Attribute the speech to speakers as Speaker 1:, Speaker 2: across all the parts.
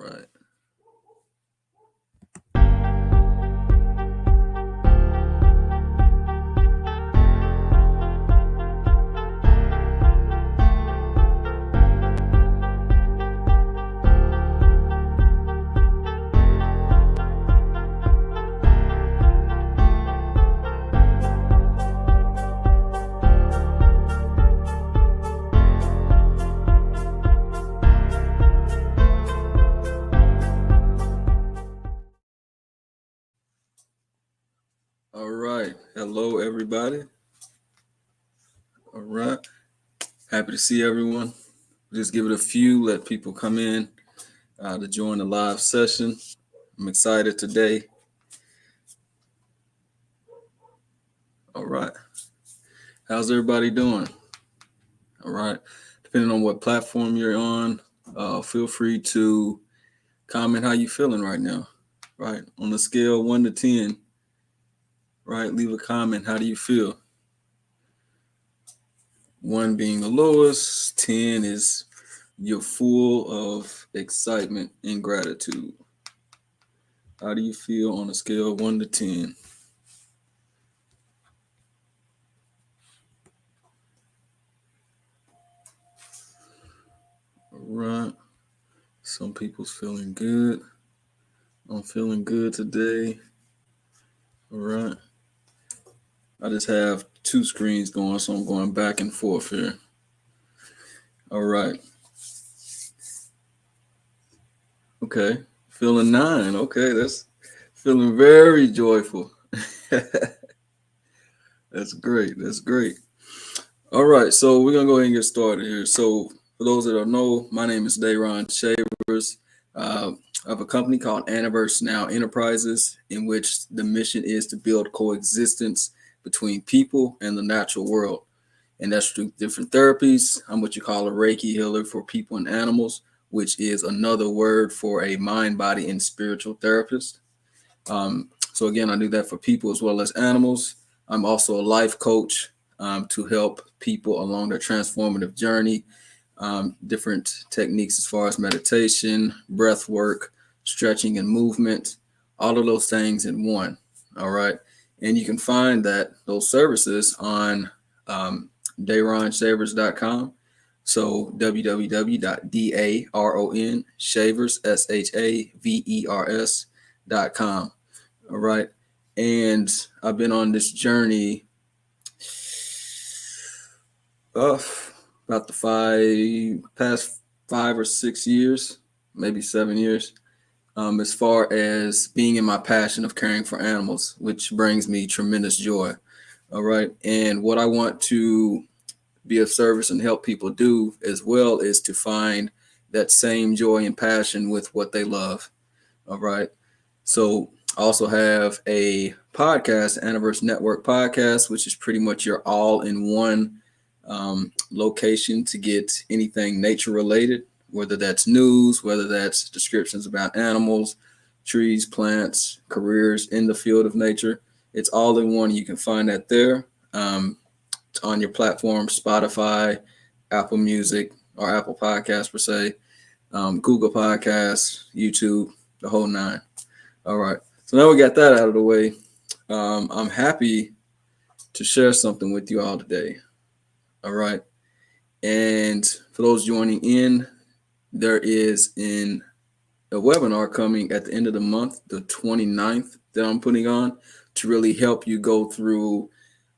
Speaker 1: right. All right. Hello, everybody. All right. Happy to see everyone. Just give it a few, let people come in to join the live session. I'm excited today. All right. How's everybody doing? All right. Depending on what platform you're on, feel free to comment how you feeling right now. Right. On a scale 1 to 10, right? Leave a comment. How do you feel? 1 being the lowest, 10 is you're full of excitement and gratitude. How do you feel on a scale of 1 to 10? All right. Some people's feeling good. I'm feeling good today. All right. I just have 2 screens going, so I'm going back and forth here. All right. Okay. Feeling 9. Okay. That's feeling very joyful. That's great. That's great. All right. So we're going to go ahead and get started here. So for those that don't know, my name is Dayron Shavers. I have a company called Aniverse Now Enterprises, in which the mission is to build coexistence between people and the natural world. And that's through different therapies. I'm what you call a Reiki healer for people and animals, which is another word for a mind, body, and spiritual therapist. So again, I do that for people as well as animals. I'm also a life coach to help people along their transformative journey. Different techniques as far as meditation, breath work, stretching and movement, all of those things in one. All right. And you can find those services on dayronshavers.com. So www.daron.shavers.com. All right. And I've been on this journey about the past 5 or 6 years, maybe 7 years, as far as being in my passion of caring for animals, which brings me tremendous joy. All right. And what I want to be of service and help people do as well is to find that same joy and passion with what they love. All right. So I also have a podcast, Aniverse Network Podcast, which is pretty much your all-in-one location to get anything nature related, whether that's news, whether that's descriptions about animals, trees, plants, careers in the field of nature. It's all in one. You can find that there on your platform, Spotify, Apple Music, or Apple Podcasts per se, Google Podcasts, YouTube, the whole 9. All right. So now we got that out of the way. I'm happy to share something with you all today. All right. And for those joining in, there is a webinar coming at the end of the month, the 29th, that I'm putting on to really help you go through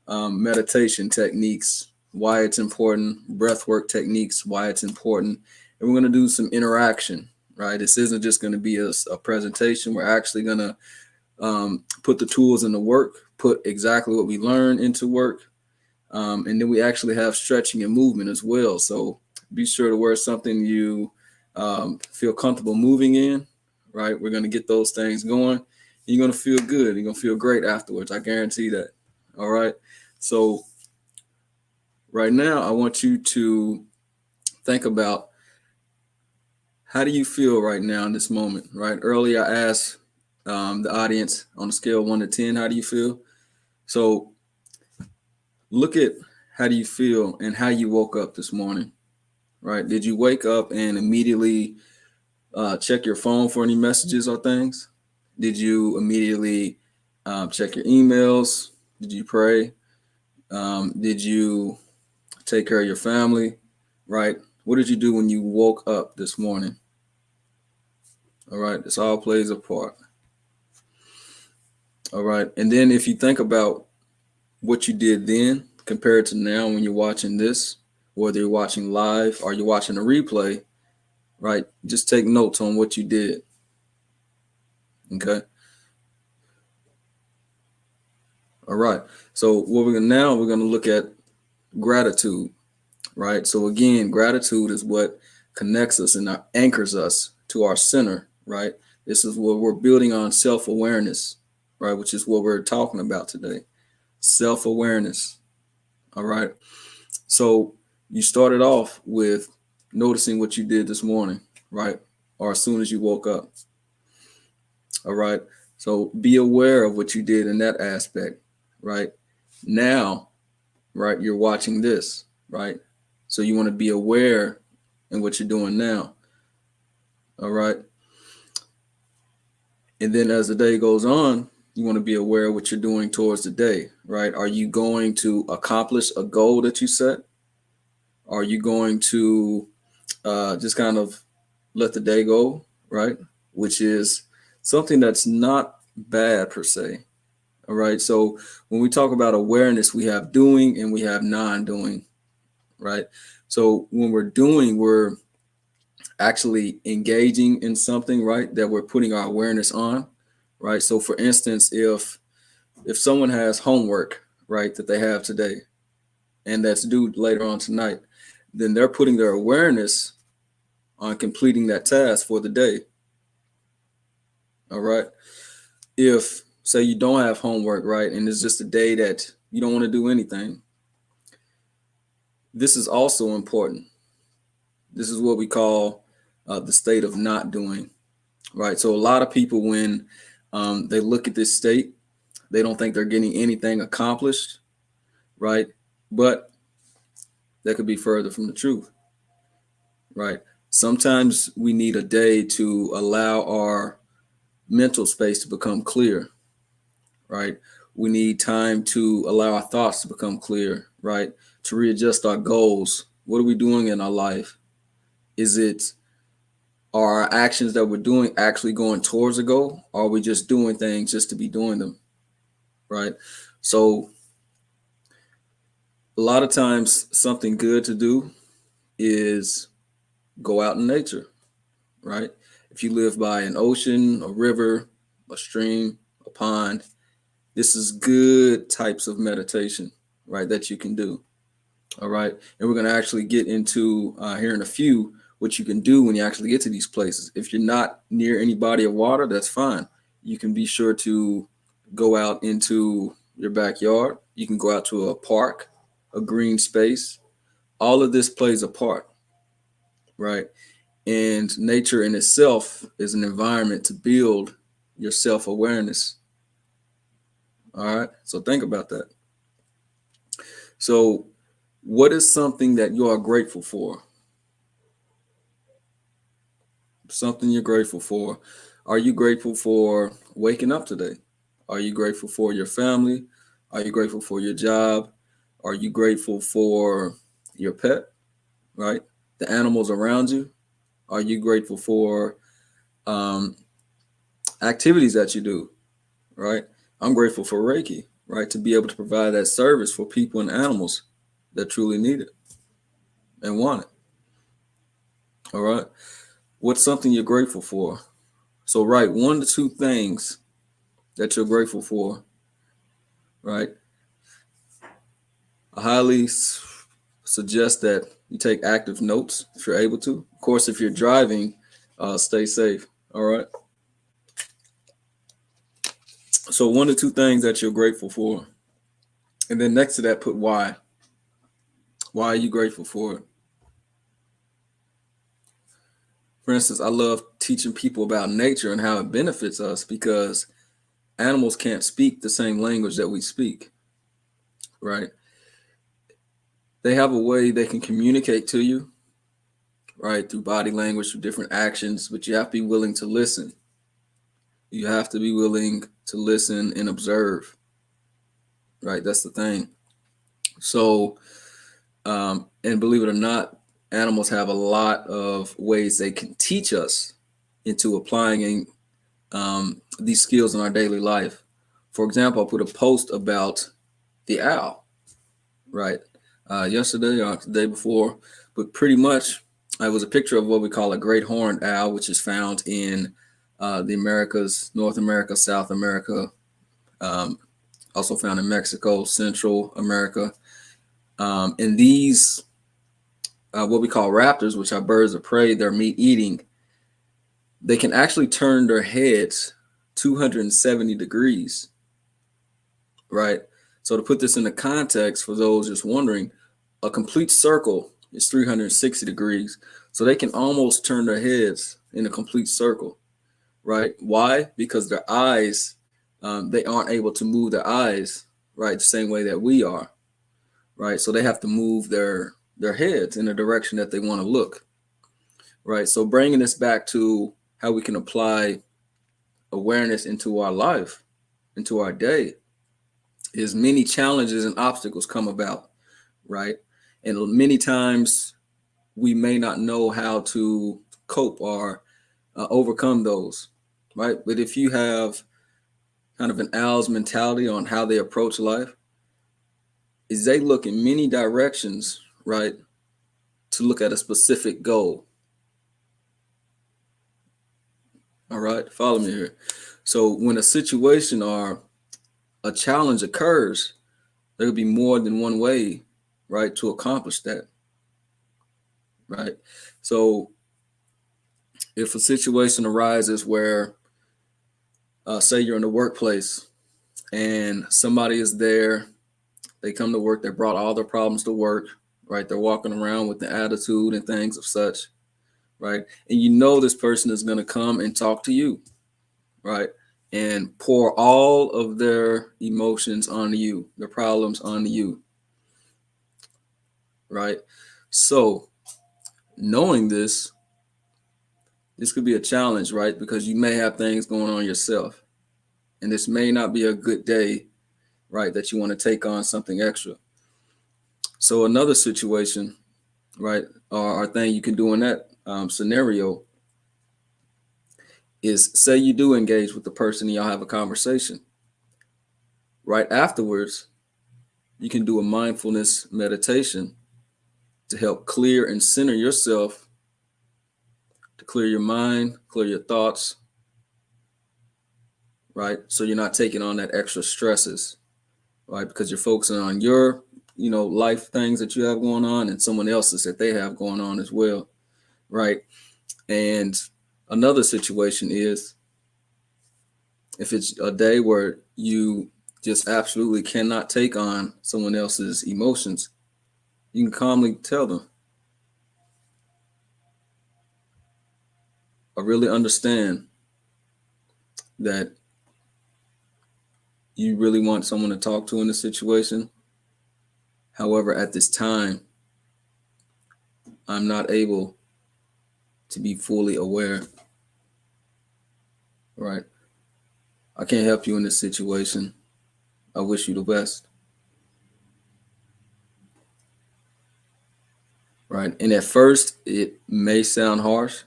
Speaker 1: meditation techniques, why it's important, breath work techniques, why it's important. And we're going to do some interaction, right? This isn't just going to be a presentation. We're actually going to put the tools into work, put exactly what we learn into work. And then we actually have stretching and movement as well. So be sure to wear something you feel comfortable moving in, right? We're going to get those things going. You're going to feel good. You're going to feel great afterwards. I guarantee that. All right. So right now, I want you to think about, how do you feel right now in this moment, right? Earlier, I asked the audience on a scale of 1 to 10, how do you feel? So look at how do you feel and how you woke up this morning, right? Did you wake up and immediately check your phone for any messages or things? Did you immediately check your emails? Did you pray? Did you take care of your family? Right? What did you do when you woke up this morning? All right, this all plays a part. All right, and then if you think about what you did then compared to now when you're watching this, whether you're watching live or you're watching a replay, right? Just take notes on what you did. Okay. All right. So what we're gonna look at gratitude, right? So again, gratitude is what connects us and anchors us to our center, right? This is what we're building on, self-awareness, right? Which is what we're talking about today. Self-awareness. All right. So you started off with noticing what you did this morning, right? Or as soon as you woke up. All right. So be aware of what you did in that aspect, right? Now, right, you're watching this, right? So you want to be aware in what you're doing now. All right. And then as the day goes on, you want to be aware of what you're doing towards the day, right? Are you going to accomplish a goal that you set? Are you going to just kind of let the day go, right? Which is something that's not bad per se. All right. So when we talk about awareness, we have doing and we have non-doing, right? So when we're doing, we're actually engaging in something, right, that we're putting our awareness on, right? So for instance, if someone has homework, right, that they have today and that's due later on tonight, then they're putting their awareness on completing that task for the day. All right. If say you don't have homework, right, and it's just a day that you don't want to do anything, this is also important. This is what we call the state of not doing, right? So a lot of people, when they look at this state, they don't think they're getting anything accomplished, right? But that could be further from the truth, right? Sometimes we need a day to allow our mental space to become clear, right? We need time to allow our thoughts to become clear, right? To readjust our goals. What are we doing in our life? Are our actions that we're doing actually going towards a goal? Or are we just doing things just to be doing them, right? So a lot of times something good to do is go out in nature, right? If you live by an ocean, a river, a stream, a pond, this is good types of meditation, right, that you can do. All right. And we're going to actually get into here in a few what you can do when you actually get to these places. If you're not near any body of water, that's fine. You can be sure to go out into your backyard. You can go out to a park, a green space. All of this plays a part, right? And nature in itself is an environment to build your self-awareness. All right. So think about that. So, what is something that you are grateful for? Something you're grateful for. Are you grateful for waking up today? Are you grateful for your family? Are you grateful for your job? Are you grateful for your pet, right? The animals around you? Are you grateful for um, activities that you do, right? I'm grateful for Reiki, right? To be able to provide that service for people and animals that truly need it and want it. All right. What's something you're grateful for? So write 1 to 2 things that you're grateful for, right? I highly suggest that you take active notes if you're able to. Of course, if you're driving, stay safe. All right. So 1 to 2 things that you're grateful for. And then next to that, put why. Why are you grateful for it? For instance, I love teaching people about nature and how it benefits us because animals can't speak the same language that we speak, right? They have a way they can communicate to you, right? Through body language, through different actions, but you have to be willing to listen. You have to be willing to listen and observe, right? That's the thing. So, and believe it or not, animals have a lot of ways they can teach us into applying these skills in our daily life. For example, I put a post about the owl, right? Yesterday or the day before, but pretty much it was a picture of what we call a great horned owl, which is found in the Americas, North America, South America, um, also found in Mexico, Central America. And these, what we call raptors, which are birds of prey, they're meat eating, they can actually turn their heads 270 degrees, right? So to put this into context for those just wondering, a complete circle is 360 degrees. So they can almost turn their heads in a complete circle, right? Why? Because their eyes, they aren't able to move their eyes, right, the same way that we are, right? So they have to move their heads in the direction that they want to look, right? So bringing this back to how we can apply awareness into our life, into our day, is many challenges and obstacles come about, right? And many times we may not know how to cope or overcome those, right? But if you have kind of an owl's mentality on how they approach life, is they look in many directions, right, to look at a specific goal. All right, follow me here. So when a situation or a challenge occurs, there could be more than one way, right, to accomplish that, right? So if a situation arises where, say you're in the workplace and somebody is there, they come to work, they brought all their problems to work, right? They're walking around with the attitude and things of such, right? And you know this person is going to come and talk to you, right? And pour all of their emotions onto you, their problems onto you, right? So knowing this could be a challenge, right? Because you may have things going on yourself, and this may not be a good day, right, that you want to take on something extra. So another situation, right, or thing you can do in that scenario is, say you do engage with the person and y'all have a conversation. Right afterwards, you can do a mindfulness meditation to help clear and center yourself, to clear your mind, clear your thoughts, right? So you're not taking on that extra stresses, right? Because you're focusing on your, life things that you have going on and someone else's that they have going on as well, right? And another situation is if it's a day where you just absolutely cannot take on someone else's emotions, you can calmly tell them, I really understand that you really want someone to talk to in this situation. However, at this time, I'm not able to be fully aware, right? I can't help you in this situation. I wish you the best, right? And at first, it may sound harsh,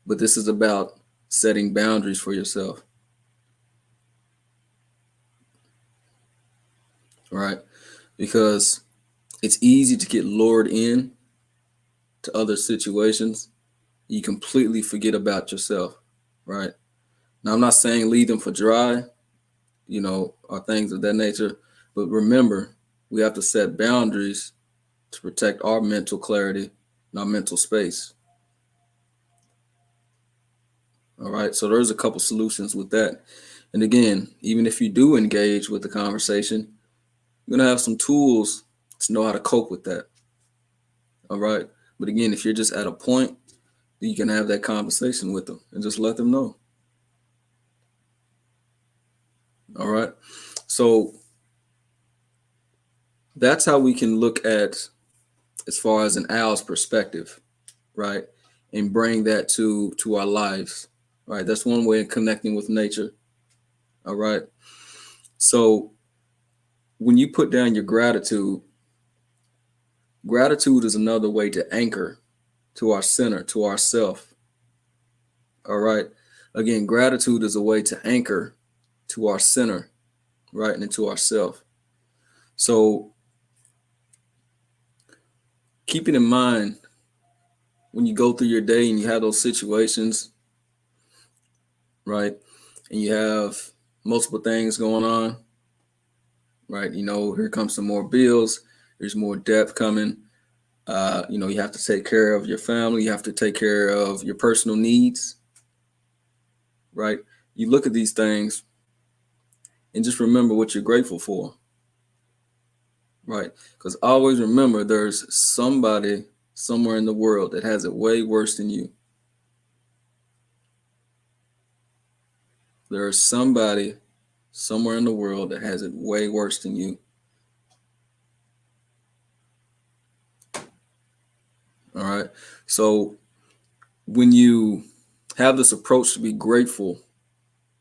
Speaker 1: but this is about setting boundaries for yourself, right? Because it's easy to get lured in to other situations. You completely forget about yourself, right? Now, I'm not saying leave them for dry, or things of that nature, but remember, we have to set boundaries to protect our mental clarity and our mental space. All right, so there's a couple solutions with that. And again, even if you do engage with the conversation, you're gonna have some tools to know how to cope with that. All right, but again, if you're just at a point, you can have that conversation with them and just let them know. All right, so that's how we can look at, as far as an owl's perspective, right? And bring that to our lives, right? That's one way of connecting with nature. All right. So when you put down your gratitude, gratitude is another way to anchor to our center, to ourself. All right. Again, gratitude is a way to anchor to our center, right, and into ourself. So keeping in mind when you go through your day and you have those situations, right, and you have multiple things going on, right? Here comes some more bills. There's more debt coming. You have to take care of your family. You have to take care of your personal needs, right? You look at these things and just remember what you're grateful for, right? Because always remember there's somebody somewhere in the world that has it way worse than you. There is somebody somewhere in the world that has it way worse than you. All right. So when you have this approach to be grateful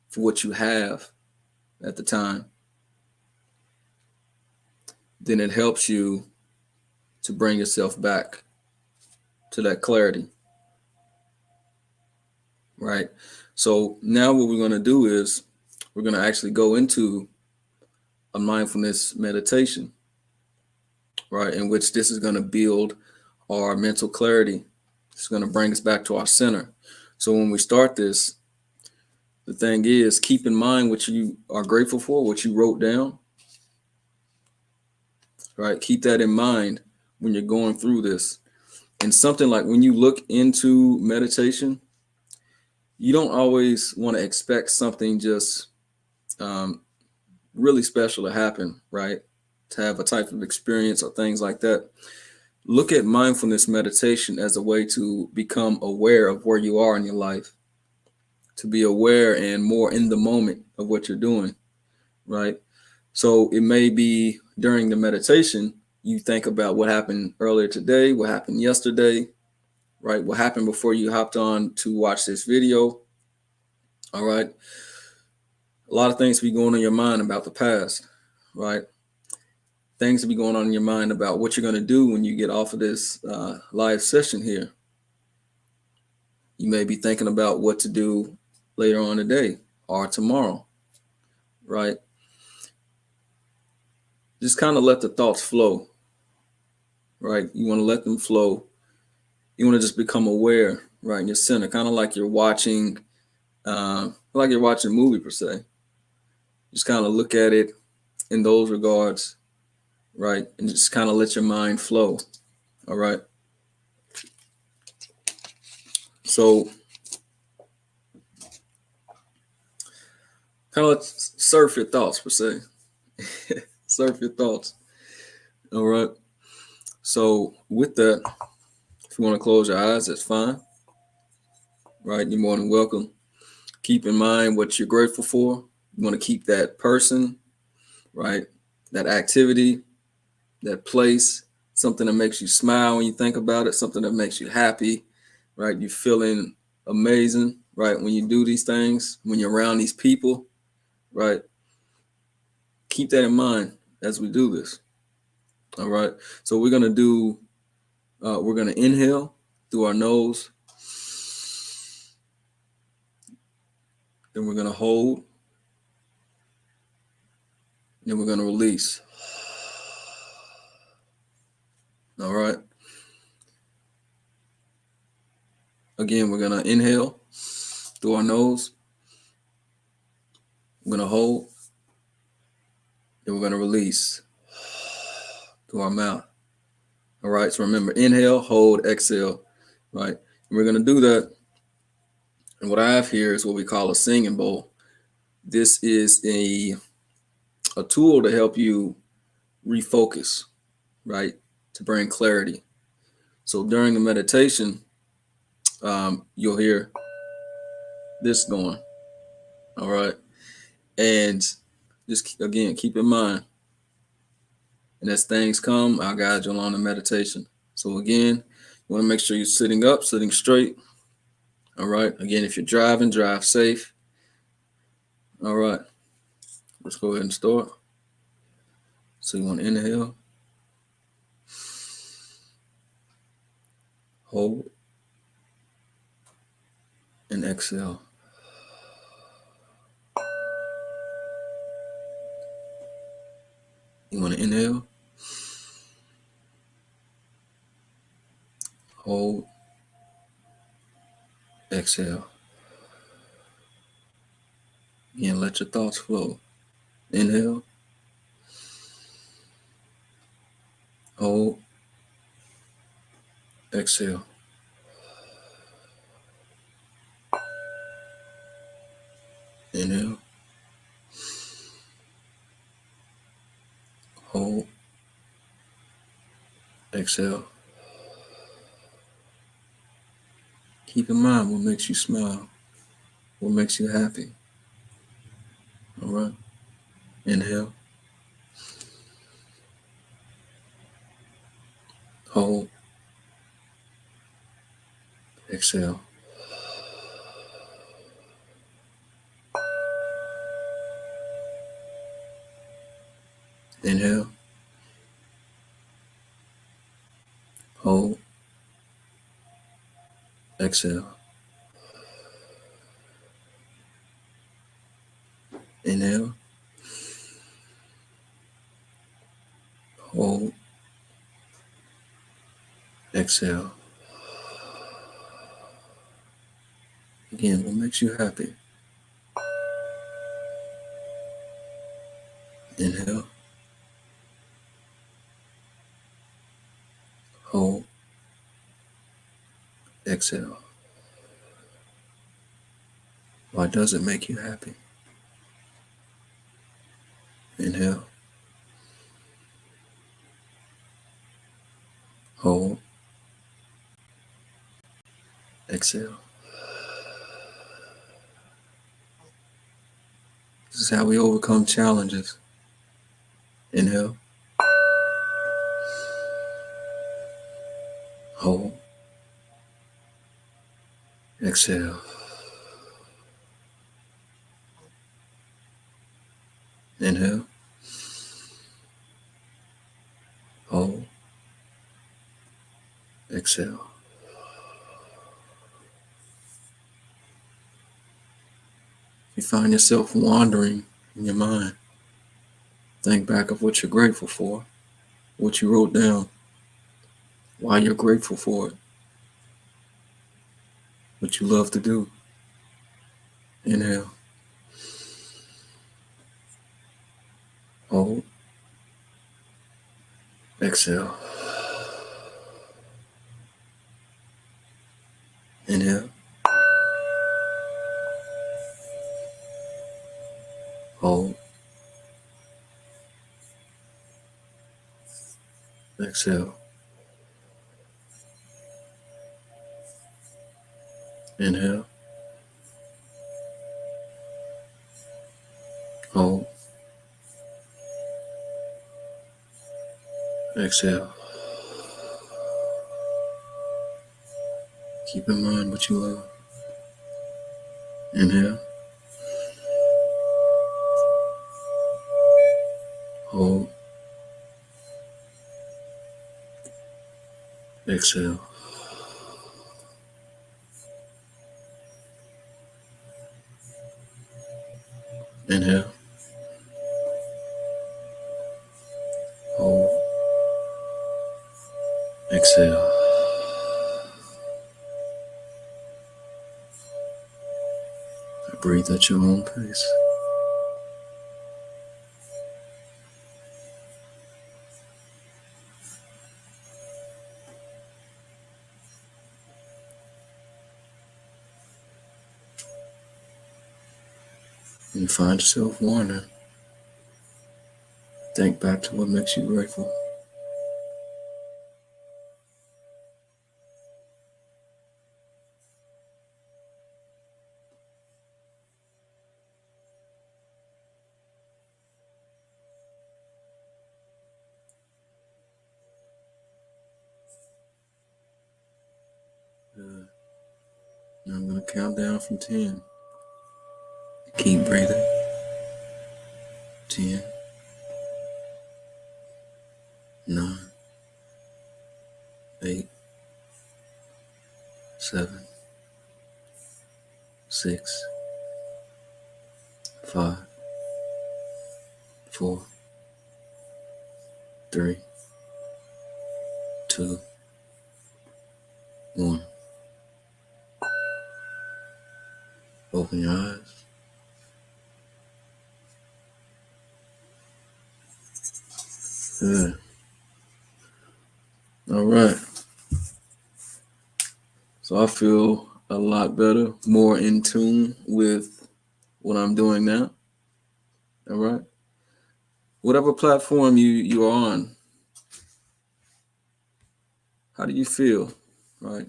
Speaker 1: for what you have at the time, then it helps you to bring yourself back to that clarity. Right. So now what we're going to do is we're going to actually go into a mindfulness meditation, right, in which this is going to build our mental clarity. It's going to bring us back to our center. So when we start this, the thing is, keep in mind what you are grateful for, what you wrote down, right? Keep that in mind when you're going through this. And something like when you look into meditation, you don't always want to expect something just really special to happen, right? To have a type of experience or things like that. Look at mindfulness meditation as a way to become aware of where you are in your life, to be aware and more in the moment of what you're doing, right? So it may be during the meditation, you think about what happened earlier today, what happened yesterday, right? What happened before you hopped on to watch this video. All right. A lot of things be going on in your mind about the past, right? Things will be going on in your mind about what you're going to do when you get off of this live session here. You may be thinking about what to do later on today or tomorrow, right? Just kind of let the thoughts flow, right? You want to let them flow. You want to just become aware, right, in your center, kind of like you're watching a movie per se. Just kind of look at it in those regards, right, and just kind of let your mind flow. All right. So kind of let surf your thoughts per se. Surf your thoughts. All right. So with that, if you want to close your eyes, that's fine. Right. You're more than welcome. Keep in mind what you're grateful for. You want to keep that person, right? That activity, that place, something that makes you smile when you think about it, something that makes you happy, right? You're feeling amazing, right? When you do these things, when you're around these people, right? Keep that in mind as we do this. All right. So we're going to inhale through our nose. Then we're going to hold. Then we're going to release. All right. Again, we're going to inhale through our nose. We're going to hold. Then we're going to release through our mouth. All right. So remember, inhale, hold, exhale. Right. And we're going to do that. And what I have here is what we call a singing bowl. This is a tool to help you refocus, right? To bring clarity. So during the meditation, you'll hear this going. All right. And just again, keep in mind, and as things come, I'll guide you along the meditation. So again, Want to make sure you're sitting up, sitting straight. All right. Again, if you're driving, drive safe. All right. Let's go ahead and start. So you want to inhale, hold, and exhale. You want to inhale, hold, exhale. Again, let your thoughts flow. Inhale, hold, exhale. Inhale, hold, exhale. Keep in mind what makes you smile, what makes you happy. All right. Inhale, hold, exhale. Inhale, hold, exhale. Inhale, hold, exhale. Again, what makes you happy? Inhale, hold, exhale. Why does it make you happy? Inhale, hold, exhale. This is how we overcome challenges. Inhale, hold, exhale. Inhale, hold, exhale. You find yourself wandering in your mind. Think back of what you're grateful for, what you wrote down, why you're grateful for it, what you love to do. Inhale, hold, exhale. Inhale, hold, exhale. Inhale, hold, exhale. Keep in mind what you love. Inhale, hold, exhale. Inhale, hold, exhale. Breathe at your own pace. When you find yourself wandering, think back to what makes you grateful. Good. Now I'm going to count down from 10. Keep breathing. 10, 9, 8, 7, 6, 5, 4, 3, 2, 1. Open your eyes. Good. All right. So I feel a lot better, more in tune with what I'm doing now. All right. Whatever platform you are on, how do you feel? Right.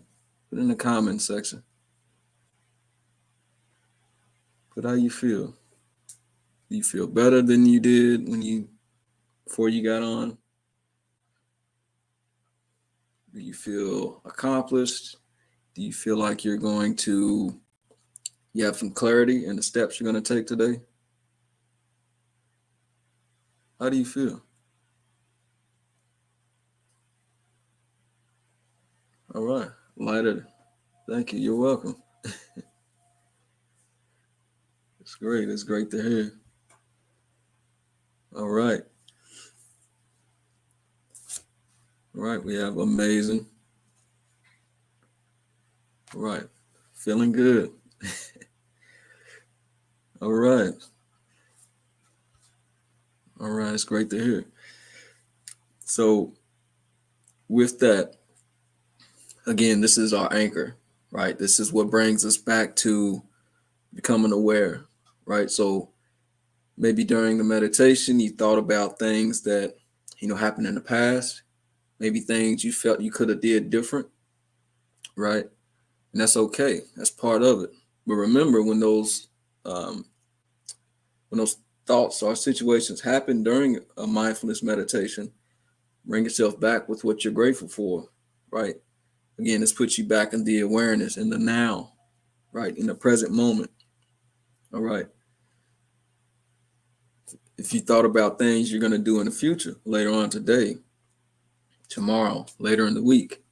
Speaker 1: Put in the comment section. Put how you feel. Do you feel better than you did before you got on? Do you feel accomplished? Do you feel like you have some clarity in the steps you're going to take today? How do you feel? All right. Lighter. Thank you. You're welcome. It's great. It's great to hear. All right. All right. We have amazing. All right. Feeling good. All right. All right. It's great to hear. So with that, again, this is our anchor, right? This is what brings us back to becoming aware, right? So maybe during the meditation, you thought about things that, happened in the past, maybe things you felt you could have did different, right? And that's okay. That's part of it. But remember, um, when those thoughts or situations happen during a mindfulness meditation, bring yourself back with what you're grateful for, right? Again, this puts you back in the awareness, in the now, right? In the present moment. All right. If you thought about things you're going to do in the future, later on today, tomorrow, later in the week,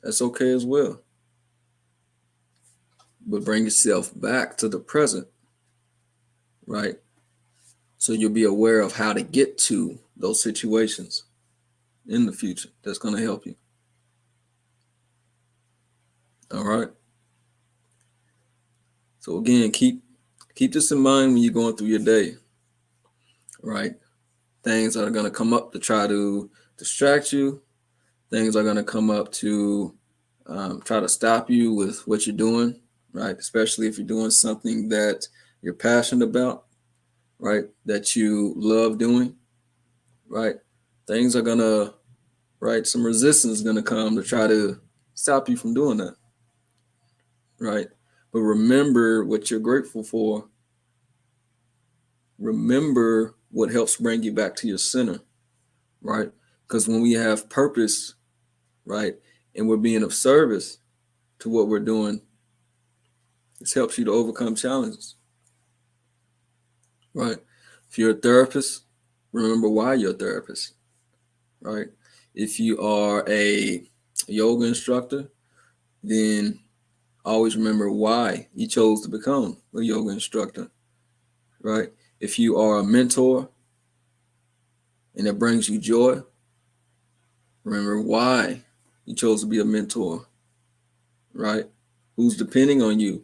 Speaker 1: that's okay as well. But bring yourself back to the present, right? So you'll be aware of how to get to those situations in the future. That's going to help you. All right. So again, keep this in mind when you're going through your day, right? Things are going to come up to try to distract you. Things are going to come up to try to stop you with what you're doing, right? Especially if you're doing something that you're passionate about, right? That you love doing, right? Things are going to, right? Some resistance is going to come to try to stop you from doing that, right? But remember what you're grateful for. Remember what helps bring you back to your center, right? Because when we have purpose, right, and we're being of service to what we're doing, this helps you to overcome challenges, right? If you're a therapist, remember why you're a therapist, right? If you are a yoga instructor, then always remember why you chose to become a yoga instructor, right? If you are a mentor and it brings you joy, remember why you chose to be a mentor, right? Who's depending on you,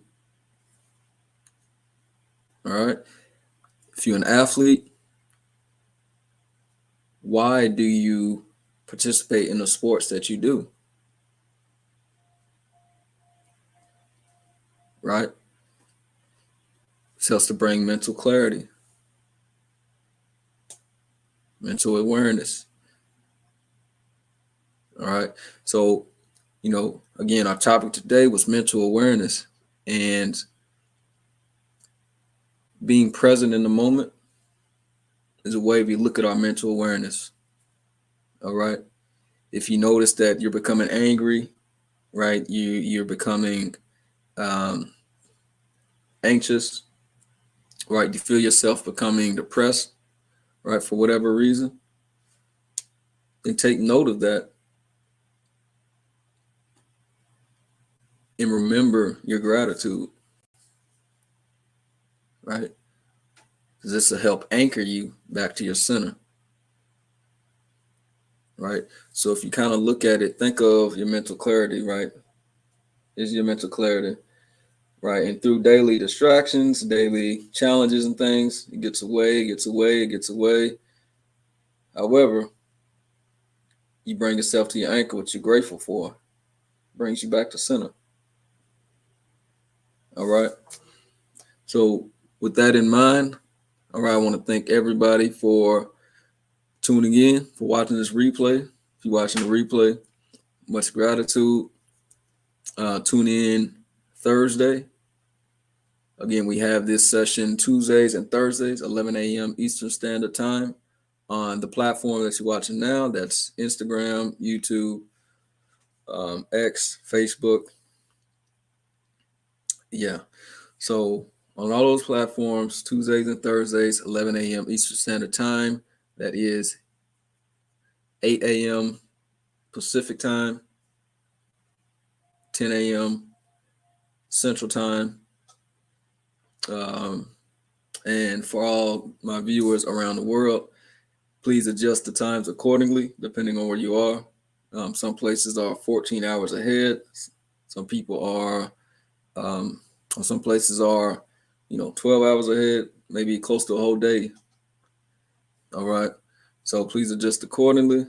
Speaker 1: all right? If you're an athlete, why do you participate in the sports that you do, right? It helps to bring mental clarity, mental awareness, all right? So, again, our topic today was mental awareness, and being present in the moment is a way we look at our mental awareness, all right? If you notice that you're becoming angry, right? You're becoming anxious, right? You feel yourself becoming depressed, right? For whatever reason, then take note of that and remember your gratitude, right? Because this will help anchor you back to your center, right? So if you kind of look at it, think of your mental clarity, right? Is your mental clarity, right? And through daily distractions, daily challenges and things, it gets away, it gets away, it gets away. However, you bring yourself to your anchor, what you're grateful for, brings you back to center. All right. So with that in mind, all right, I want to thank everybody for tuning in, for watching this replay. If you're watching the replay, much gratitude. Tune in Thursday. Again, we have this session Tuesdays and Thursdays, 11 a.m. Eastern Standard Time on the platform that you're watching now. That's Instagram, YouTube, X, Facebook. Yeah. So on all those platforms, Tuesdays and Thursdays, 11 a.m. Eastern Standard Time. That is 8 a.m. Pacific Time, 10 a.m. Central Time. And for all my viewers around the world, please adjust the times accordingly, depending on where you are. Some places are 14 hours ahead. Some people are, some places are, 12 hours ahead, maybe close to a whole day. All right. So please adjust accordingly.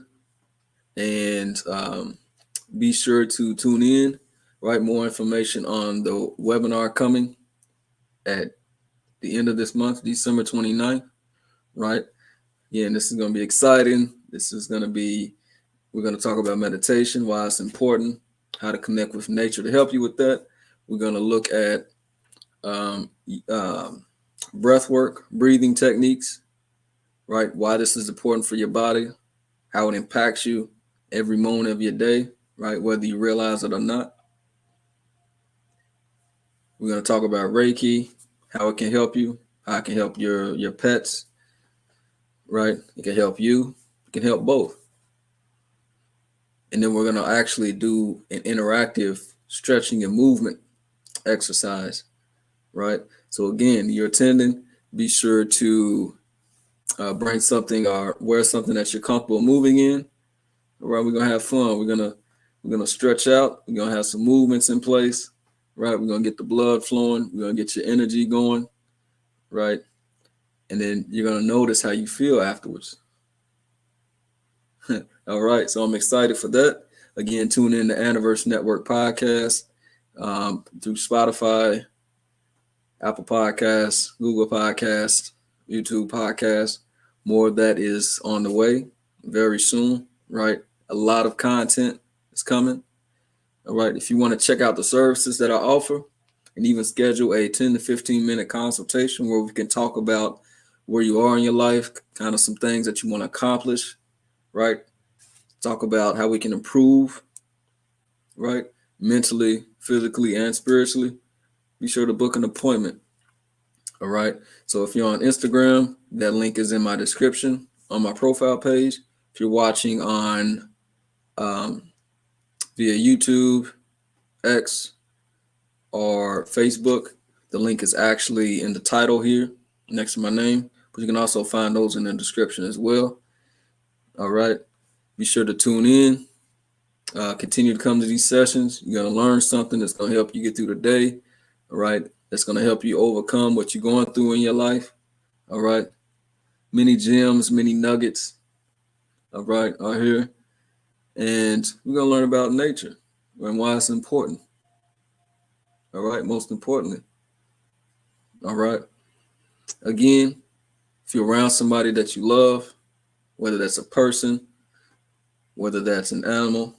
Speaker 1: And be sure to tune in, right? More information on the webinar coming at the end of this month, December 29th, right? Yeah, and this is going to be exciting. We're going to talk about meditation, why it's important, how to connect with nature to help you with that. We're going to look at breath work, breathing techniques, right? Why this is important for your body, how it impacts you every moment of your day, right? Whether you realize it or not. We're going to talk about Reiki, how it can help you, how it can help your pets, right? It can help you. It can help both. And then we're going to actually do an interactive stretching and movement exercise, right? So again, you're attending, be sure to bring something or wear something that you're comfortable moving in. All right, we're going to have fun. We're going to stretch out. We're going to have some movements in place, right? We're going to get the blood flowing. We're going to get your energy going, right? And then you're going to notice how you feel afterwards. All right, so I'm excited for that. Again, tune in to Anniversary Network podcast through Spotify, Apple Podcasts, Google Podcasts, YouTube Podcasts. More of that is on the way very soon, right? A lot of content is coming. All right, if you want to check out the services that I offer and even schedule a 10 to 15 minute consultation where we can talk about where you are in your life, kind of some things that you want to accomplish, right? Talk about how we can improve, right? Mentally, physically, and spiritually. Be sure to book an appointment. All right. So if you're on Instagram, that link is in my description on my profile page. If you're watching on via YouTube, X, or Facebook, the link is actually in the title here next to my name. But you can also find those in the description as well. All right. Be sure to tune in. Continue to come to these sessions. You're going to learn something that's going to help you get through the day. All right. That's going to help you overcome what you're going through in your life. All right. Many gems, many nuggets. All right. Are here. And we're going to learn about nature and why it's important. All right. Most importantly. All right. Again, if you're around somebody that you love, whether that's a person, whether that's an animal,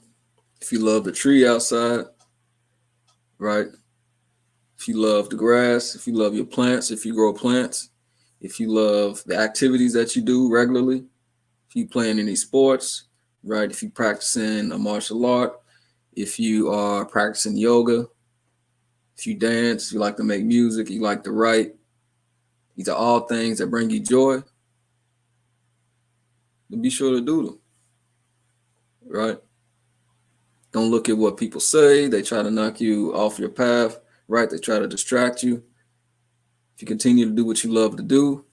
Speaker 1: if you love the tree outside, right? If you love the grass, if you love your plants, if you grow plants, if you love the activities that you do regularly, if you playing any sports, right? If you practicing a martial art, if you are practicing yoga, if you dance, you like to make music, you like to write, these are all things that bring you joy, then be sure to do them, right? Don't look at what people say. They try to knock you off your path, right? They try to distract you. If you continue to do what you love to do,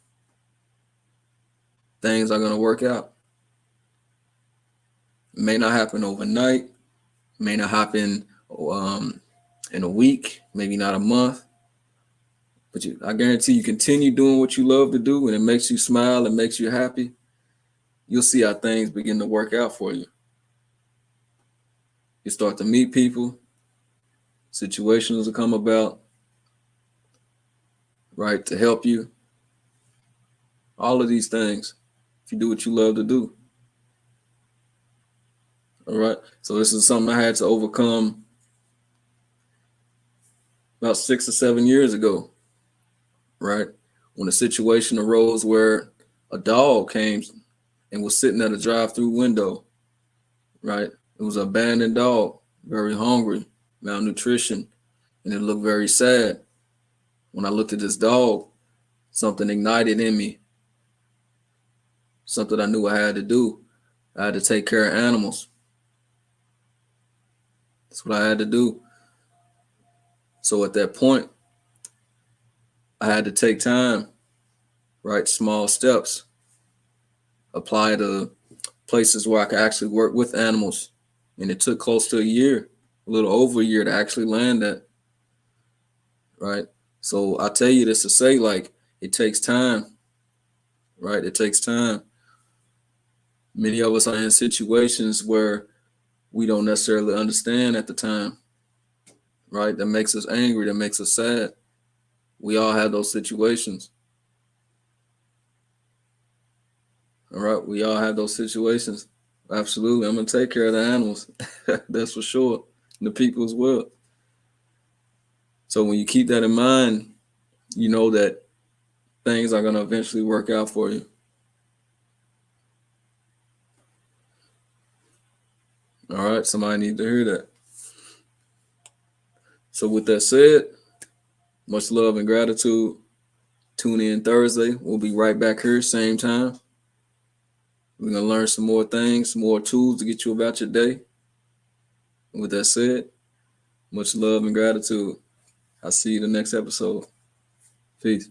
Speaker 1: things are going to work out. It may not happen overnight, it may not happen in a week, maybe not a month, but I guarantee you continue doing what you love to do and it makes you smile and makes you happy, you'll see how things begin to work out for you. You start to meet people, situations will come about, right, to help you. All of these things, if you do what you love to do. All right. So this is something I had to overcome about 6 or 7 years ago, right? When a situation arose where a dog came and was sitting at a drive-through window, right? It was an abandoned dog, very hungry, malnutrition, and it looked very sad. When I looked at this dog, something ignited in me, something I knew I had to do. I had to take care of animals. That's what I had to do. So at that point, I had to take time, right? Small steps, apply to places where I could actually work with animals. And it took close to a year, a little over a year to actually land that, right? So I tell you this to say, like, it takes time, right? It takes time. Many of us are in situations where we don't necessarily understand at the time, right? That makes us angry, that makes us sad. We all have those situations. All right, we all have those situations. Absolutely. I'm going to take care of the animals. That's for sure. And the people as well. So when you keep that in mind, you know that things are going to eventually work out for you. All right, somebody needs to hear that. So with that said, much love and gratitude. Tune in Thursday. We'll be right back here, same time. We're going to learn some more things, some more tools to get you about your day. And with that said, much love and gratitude. I'll see you in the next episode. Peace.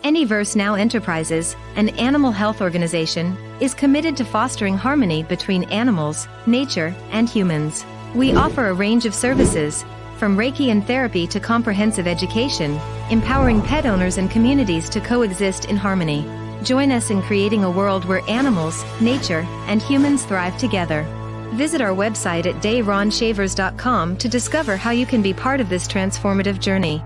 Speaker 2: Anyverse Now Enterprises, an animal health organization, is committed to fostering harmony between animals, nature, and humans. We offer a range of services, from Reiki and therapy to comprehensive education, empowering pet owners and communities to coexist in harmony. Join us in creating a world where animals, nature, and humans thrive together. Visit our website at dayronshavers.com to discover how you can be part of this transformative journey.